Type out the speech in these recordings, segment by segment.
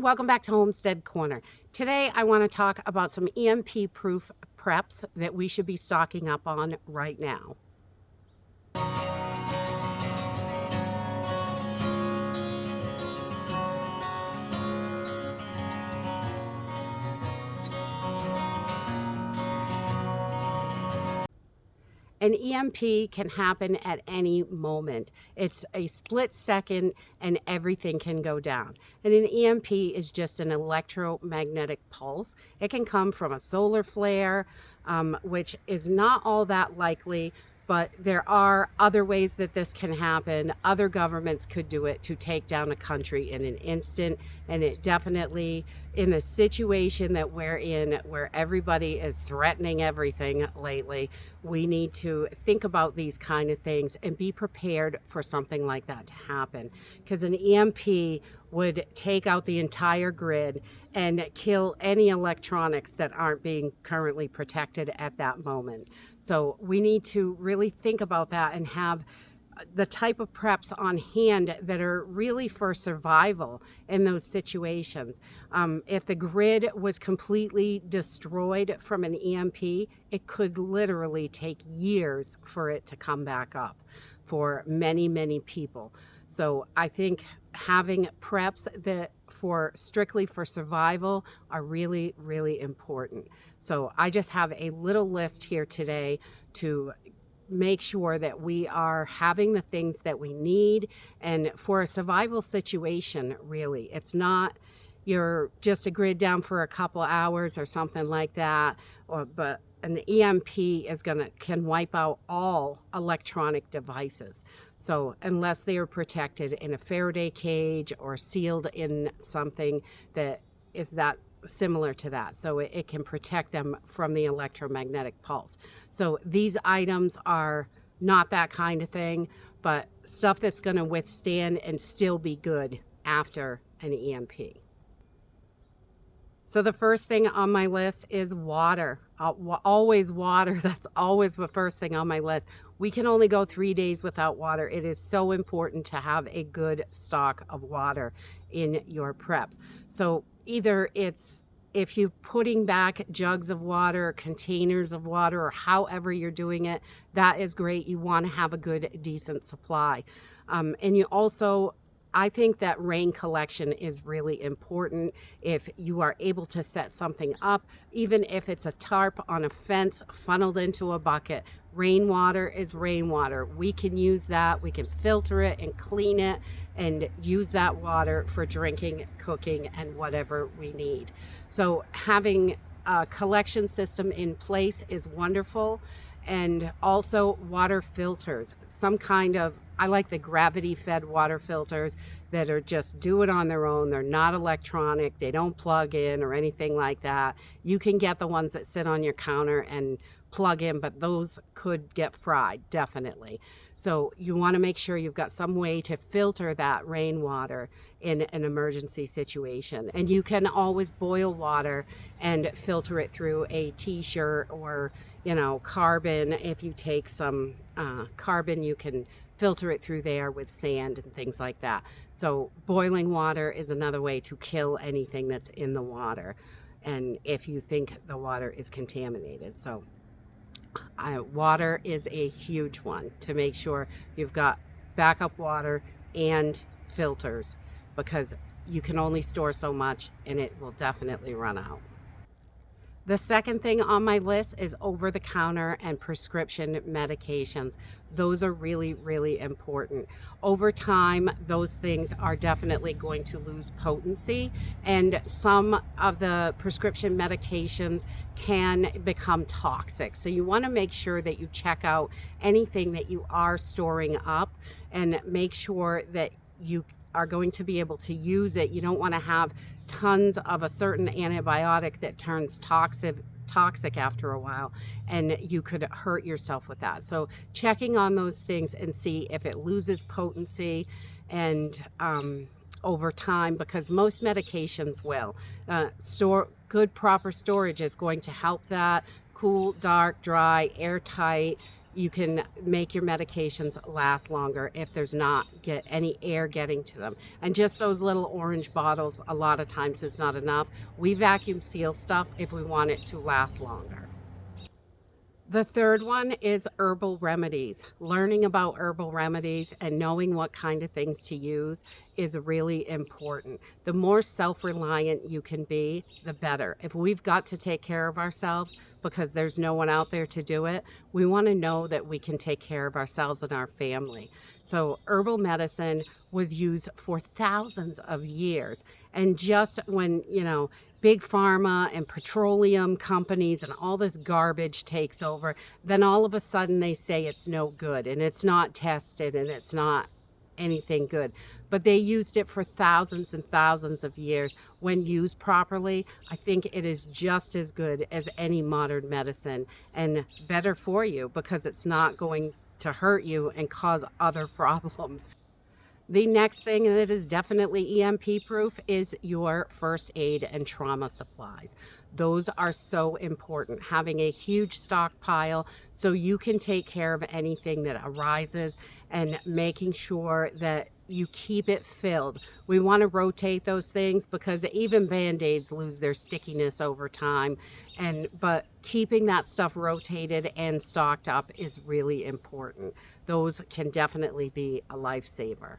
everyone, welcome back to Homestead Corner. Today I want to talk about some EMP proof preps that we should be stocking up on right now. An EMP can happen at any moment. It's a split second and everything can go down. And an EMP is just an electromagnetic pulse. It can come from a solar flare, which is not all that likely, but there are other ways that this can happen. Other governments could do it to take down a country in an instant. And it definitely, in the situation that we're in, where everybody is threatening everything lately, we need to think about these kind of things and be prepared for something like that to happen. Because an EMP would take out the entire grid and kill any electronics that aren't being currently protected at that moment. So we need to really think about that and have the type of preps on hand that are really for survival in those situations. If the grid was completely destroyed from an EMP, it could literally take years for it to come back up for many, many people. So I think having preps that strictly for survival are really, really important. So I just have a little list here today to make sure that we are having the things that we need. And for a survival situation, really, it's not you're just a grid down for a couple hours or something like that, but an EMP can wipe out all electronic devices. So unless they are protected in a Faraday cage or sealed in something that is that similar to that, so it can protect them from the electromagnetic pulse. So these items are not that kind of thing, but stuff that's going to withstand and still be good after an EMP. So the first thing on my list is water. Always water. That's always the first thing on my list. We can only go 3 days without water. It is so important to have a good stock of water in your preps. So either it's if you're putting back jugs of water, containers of water, or however you're doing it, that is great. You want to have a good, decent supply. And you also, I think that rain collection is really important. If you are able to set something up, even if it's a tarp on a fence funneled into a bucket, rainwater is rainwater. We can use that. We can filter it and clean it and use that water for drinking, cooking, and whatever we need. So having a collection system in place is wonderful. And also water filters, some kind of, I like the gravity fed water filters that are just do it on their own. They're not electronic. They don't plug in or anything like that. You can get the ones that sit on your counter and plug in, but those could get fried, definitely. So you want to make sure you've got some way to filter that rainwater in an emergency situation. And you can always boil water and filter it through a t-shirt or, carbon. If you take some carbon, you can filter it through there with sand and things like that. So boiling water is another way to kill anything that's in the water. And if you think the water is contaminated. So water is a huge one to make sure you've got backup water and filters, because you can only store so much and it will definitely run out. The second thing on my list is over-the-counter and prescription medications. Those are really, really important. Over time, those things are definitely going to lose potency, and some of the prescription medications can become toxic. So you want to make sure that you check out anything that you are storing up and make sure that you are going to be able to use it. You don't want to have tons of a certain antibiotic that turns toxic after a while, and you could hurt yourself with that. So checking on those things and see if it loses potency and over time, because most medications will. Good proper storage is going to help that. Cool, dark, dry, airtight, you can make your medications last longer if there's not get any air getting to them. And just those little orange bottles a lot of times is not enough. We vacuum seal stuff if we want it to last longer. The third one is herbal remedies. Learning about herbal remedies and knowing what kind of things to use is really important. The more self-reliant you can be, the better. If we've got to take care of ourselves because there's no one out there to do it, we want to know that we can take care of ourselves and our family. So herbal medicine was used for thousands of years. And just when, big pharma and petroleum companies and all this garbage takes over, then all of a sudden they say it's no good and it's not tested and it's not anything good. But they used it for thousands and thousands of years. When used properly, I think it is just as good as any modern medicine and better for you because it's not going to hurt you and cause other problems. The next thing that is definitely EMP proof is your first aid and trauma supplies. Those are so important. Having a huge stockpile so you can take care of anything that arises and making sure that you keep it filled. We want to rotate those things because even Band-Aids lose their stickiness over time. But keeping that stuff rotated and stocked up is really important. Those can definitely be a lifesaver.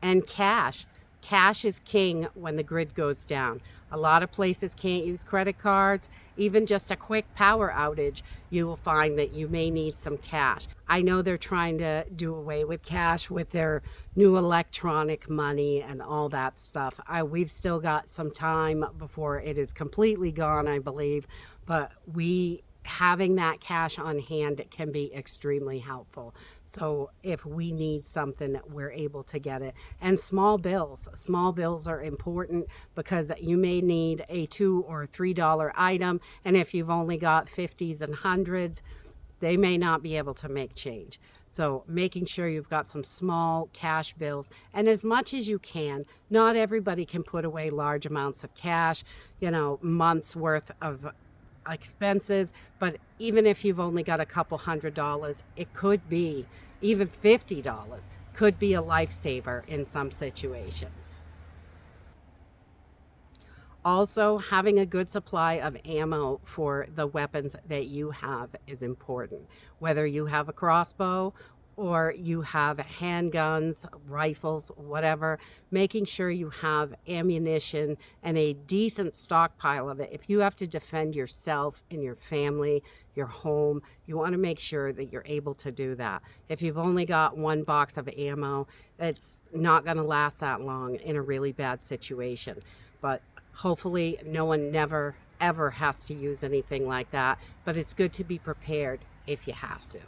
And cash. Cash is king when the grid goes down. A lot of places can't use credit cards. Even just a quick power outage, you will find that you may need some cash. I know they're trying to do away with cash with their new electronic money and all that stuff. We've still got some time before it is completely gone, I believe. But having that cash on hand can be extremely helpful. So if we need something, we're able to get it. And small bills are important because you may need a $2 or $3 item. And if you've only got 50s and 100s, they may not be able to make change. So making sure you've got some small cash bills, and as much as you can. Not everybody can put away large amounts of cash, months worth of expenses, but even if you've only got a couple $100, it could be even $50 could be a lifesaver in some situations. Also, having a good supply of ammo for the weapons that you have is important. Whether you have a crossbow or you have handguns, rifles, whatever, making sure you have ammunition and a decent stockpile of it. If you have to defend yourself and your family, your home, you want to make sure that you're able to do that. If you've only got one box of ammo, it's not going to last that long in a really bad situation. But hopefully no one never ever has to use anything like that, but it's good to be prepared if you have to.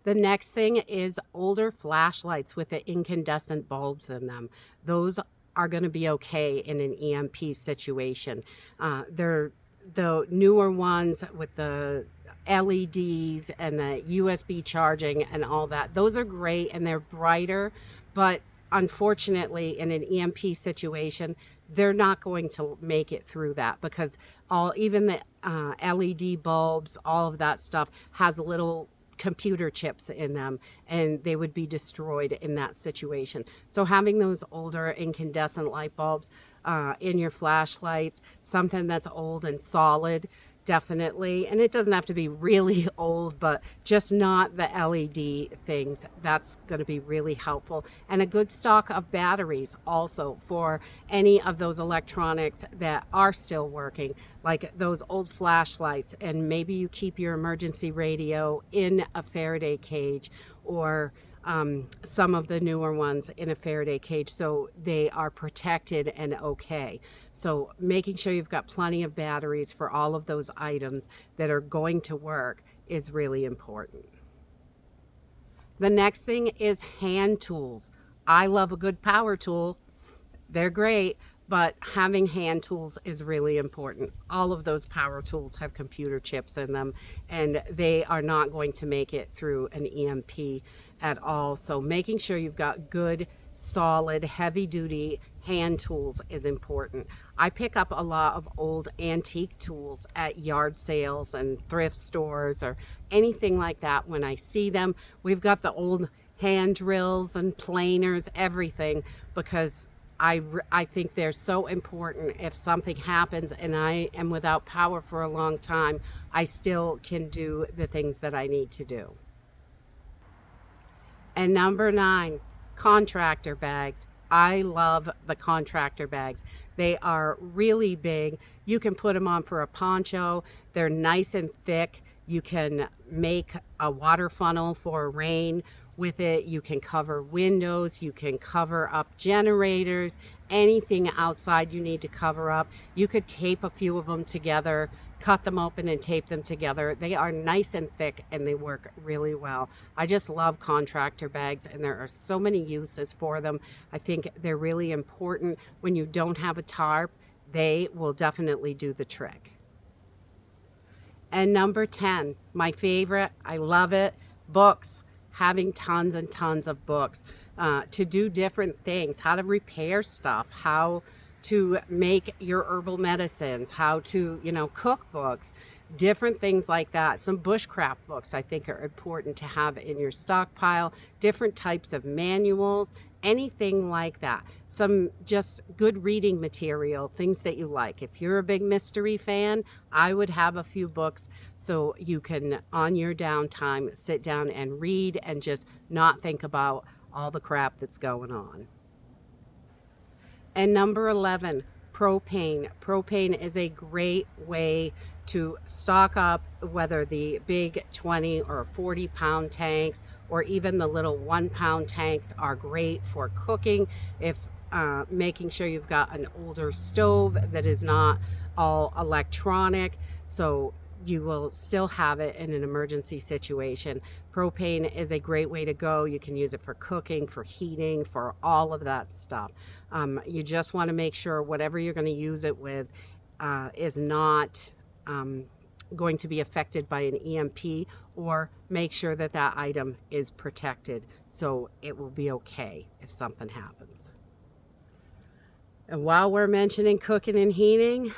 The next thing is older flashlights with the incandescent bulbs in them. Those are going to be okay in an EMP situation. They're the newer ones with the LEDs and the USB charging and all that. Those are great and they're brighter, but unfortunately in an EMP situation, they're not going to make it through that because even the LED bulbs, all of that stuff has little computer chips in them and they would be destroyed in that situation. So having those older incandescent light bulbs in your flashlights, something that's old and solid, definitely. And it doesn't have to be really old, but just not the LED things. That's going to be really helpful. And a good stock of batteries also for any of those electronics that are still working, like those old flashlights. And maybe you keep your emergency radio in a Faraday cage, or some of the newer ones in a Faraday cage so they are protected and okay. So making sure you've got plenty of batteries for all of those items that are going to work is really important. The next thing is hand tools. I love a good power tool. They're great, but having hand tools is really important. All of those power tools have computer chips in them and they are not going to make it through an EMP at all. So making sure you've got good, solid, heavy duty hand tools is important. I pick up a lot of old antique tools at yard sales and thrift stores or anything like that when I see them. We've got the old hand drills and planers, everything, because I think they're so important. If something happens and I am without power for a long time, I still can do the things that I need to do. And number 9, contractor bags. I love the contractor bags. They are really big. You can put them on for a poncho. They're nice and thick. You can make a water funnel for rain with it. You can cover windows. You can cover up generators. Anything outside you need to cover up. You could tape a few of them together, cut them open and tape them together. They are nice and thick and they work really well. I just love contractor bags, and there are so many uses for them. I think they're really important. When you don't have a tarp, they will definitely do the trick. And number 10, my favorite, I love it, books. Having tons and tons of books to do different things, how to repair stuff, how to make your herbal medicines, how to, cook books, different things like that. Some bushcraft books I think are important to have in your stockpile, different types of manuals, anything like that. Some just good reading material, things that you like. If you're a big mystery fan, I would have a few books so you can, on your downtime, sit down and read and just not think about all the crap that's going on. And number 11, propane. Propane is a great way to stock up, whether the big 20 or 40 pound tanks or even the little 1 pound tanks are great for cooking. If making sure you've got an older stove that is not all electronic, so you will still have it in an emergency situation. Propane is a great way to go. You can use it for cooking, for heating, for all of that stuff. You just want to make sure whatever you're going to use it with is not going to be affected by an EMP, or make sure that that item is protected so it will be okay if something happens. And while we're mentioning cooking and heating,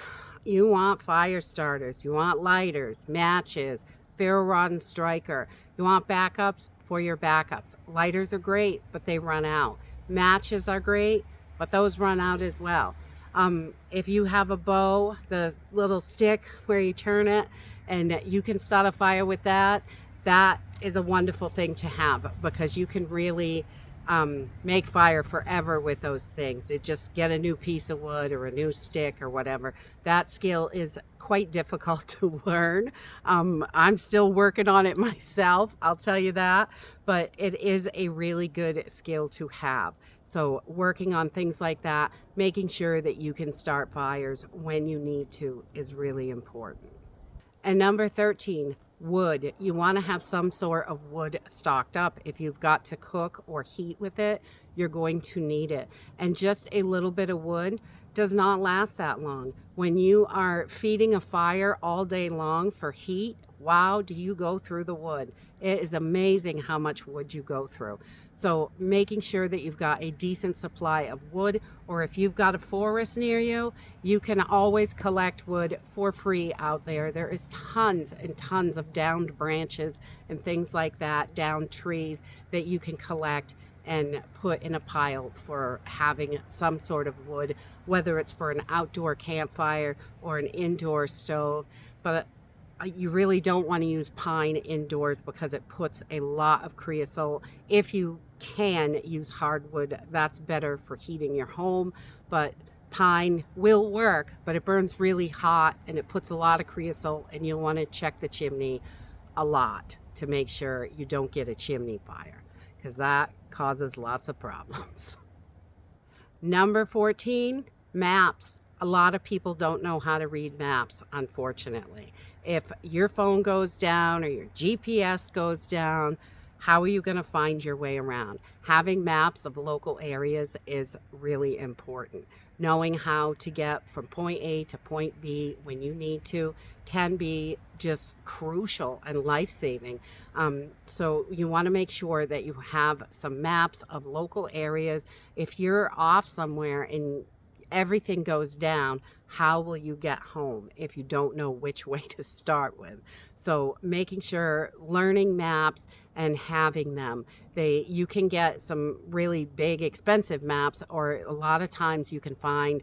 you want fire starters, you want lighters, matches, ferro rod and striker. You want backups for your backups. Lighters are great, but they run out. Matches are great, but those run out as well. If you have a bow, the little stick where you turn it and you can start a fire with that, that is a wonderful thing to have, because you can really make fire forever with those things. It just get a new piece of wood or a new stick or whatever. That skill is quite difficult to learn. I'm still working on it myself, I'll tell you that, but it is a really good skill to have. So working on things like that, making sure that you can start fires when you need to, is really important. And number 13, wood. You want to have some sort of wood stocked up. If you've got to cook or heat with it, you're going to need it. And just a little bit of wood does not last that long. When you are feeding a fire all day long for heat, wow, do you go through the wood. It is amazing how much wood you go through. So making sure that you've got a decent supply of wood, or if you've got a forest near you, you can always collect wood for free out there. There is tons and tons of downed branches and things like that, downed trees that you can collect and put in a pile for having some sort of wood, whether it's for an outdoor campfire or an indoor stove. But you really don't want to use pine indoors because it puts a lot of creosote. If you can use hardwood, that's better for heating your home, but pine will work, but it burns really hot and it puts a lot of creosote, and you'll want to check the chimney a lot to make sure you don't get a chimney fire, because that causes lots of problems. Number 14, maps. A lot of people don't know how to read maps, unfortunately. If your phone goes down or your GPS goes down, How are you going to find your way around? Having maps of local areas is really important. Knowing how to get from point A to point B when you need to can be just crucial and life-saving. So you want to make sure that you have some maps of local areas. If you're off somewhere and everything goes down, how will you get home if you don't know which way to start with? So making sure, learning maps and having them. You can get some really big expensive maps, or a lot of times you can find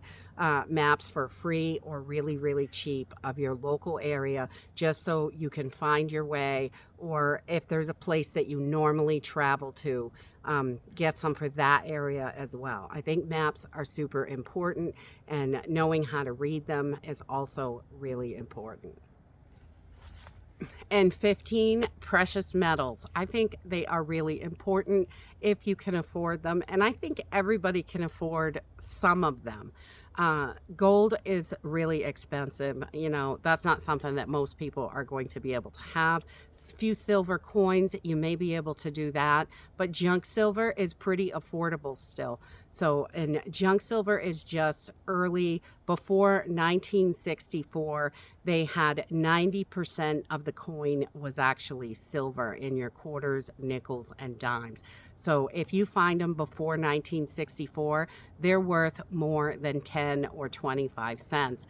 maps for free or really, really cheap of your local area, just so you can find your way. Or if there's a place that you normally travel to, get some for that area as well. I think maps are super important, and knowing how to read them is also really important. And 15, precious metals. I think they are really important if you can afford them. And I think everybody can afford some of them. Gold is really expensive. You know, that's not something that most people are going to be able to have. A few silver coins, you may be able to do that. But junk silver is pretty affordable still. So, and junk silver is just early, before 1964, they had 90% of the coin was actually silver in your quarters, nickels, and dimes. So if you find them before 1964, they're worth more than 10 or 25 cents.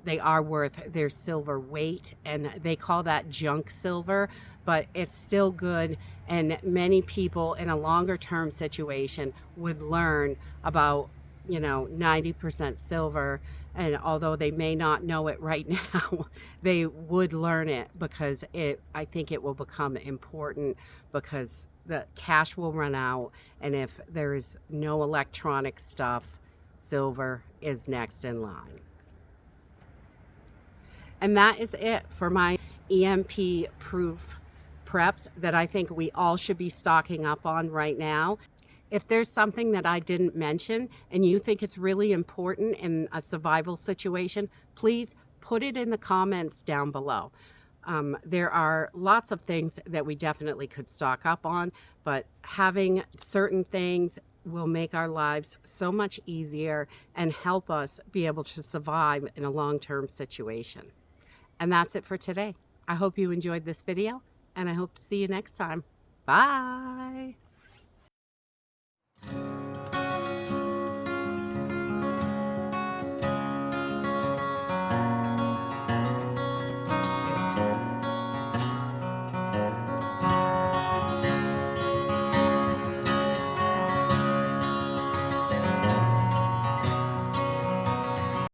They are worth their silver weight, and they call that junk silver, but it's still good. And many people in a longer term situation would learn about, 90% silver, and although they may not know it right now, they would learn it, because I think it will become important, because the cash will run out, and if there is no electronic stuff, silver is next in line. And that is it for my EMP proof preps that I think we all should be stocking up on right now. If there's something that I didn't mention and you think it's really important in a survival situation, please put it in the comments down below. There are lots of things that we definitely could stock up on, but having certain things will make our lives so much easier and help us be able to survive in a long-term situation. And that's it for today. I hope you enjoyed this video, and I hope to see you next time. Bye.